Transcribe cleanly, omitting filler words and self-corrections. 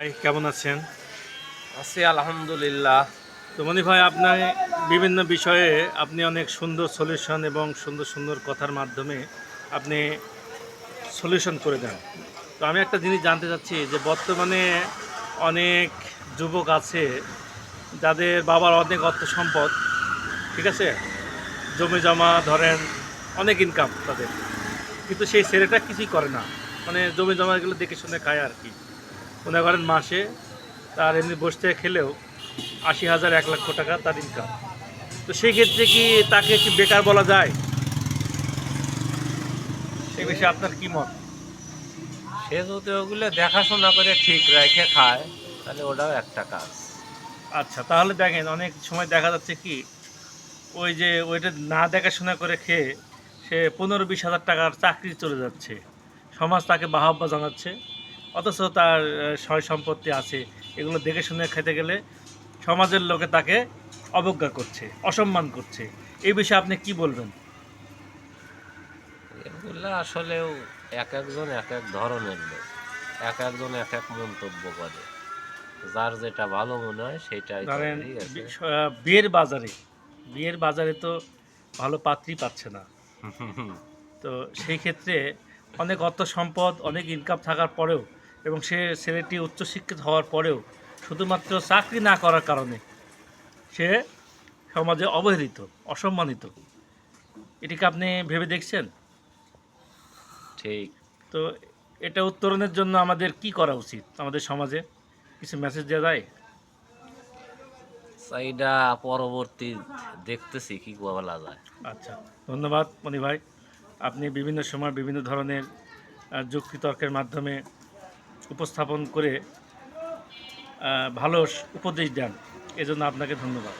ভাই কেমন আছেন? আছি আলহামদুলিল্লাহ। তো মনি ভাই, আপনার বিভিন্ন বিষয়ে আপনি অনেক সুন্দর সলিউশন এবং সুন্দর সুন্দর কথার মাধ্যমে আপনি সলিউশন করে দেন। তো আমি একটা জিনিস জানতে চাচ্ছি যে বর্তমানে অনেক যুবক আছে যাদের বাবার অনেক অর্থ সম্পদ, ঠিক আছে, জমি জমা ধরেন, অনেক ইনকাম তাদের, কিন্তু সেই ছেলেটা কিছুই করে না, মানে জমি জমাগুলো দেখে শুনে খায় আর কি। মনে করেন মাসে তার এমনি বসে থেকে খেলেও ৮০,০০০ ১,০০,০০০ টাকা তার ইনকাম। তো সেই ক্ষেত্রে কি তাকে কি বেকার বলা যায়? সে এই বিষয়ে আপনার কি মত? সে যদি ওগুলো দেখাশোনা করে ঠিক রেখে খায় তাহলে ওটাও একটা কাজ। আচ্ছা, তাহলে দেখেন অনেক সময় দেখা যাচ্ছে কি, ওই যে ওইটা না দেখাশোনা করে খেয়ে সে ১৫-২০ হাজার টাকার চাকরি চলে যাচ্ছে, সমাজ তাকে বাহবা জানাচ্ছে, অথচ তার সয় সম্পত্তি আছে, এগুলো দেখে শুনে খেতে গেলে সমাজের লোকে তাকে অবজ্ঞা করছে, অসম্মান করছে। এই বিষয়ে আপনি কি বলবেন? এগুলো আসলেও এক একজন এক এক ধরনের লোক, এক একজন এক এক মন্তব্য করে। যার যেটা ভালো মনে হয় সেটাই করে, ধরেন ঠিক আছে। বিয়ের বাজারে, বিয়ের বাজারে তো ভালো পাত্রী পাচ্ছে না। তো সেই ক্ষেত্রে অনেক অর্থ সম্পদ, অনেক ইনকাম থাকার পরেও, এবং সে ছেলেটি উচ্চশিক্ষিত হওয়ার পরেও শুধুমাত্র চাকরি না করার কারণে সে সমাজে অবহেলিত, অসম্মানিত। এটিকে আপনি ভেবে দেখছেন? ঠিক। তো এটা উত্তরণের জন্য আমাদের কি করা উচিত? আমাদের সমাজে কিছু মেসেজ দেওয়া যায়? সেইটা পরবর্তী দেখতেছি কি বলা যায়। আচ্ছা, ধন্যবাদ মনি ভাই। আপনি বিভিন্ন সময় বিভিন্ন ধরনের যুক্তি তর্কের মাধ্যমে উপস্থাপন করে ভালো উপদেশ দেন। এজন্য আপনাকে ধন্যবাদ।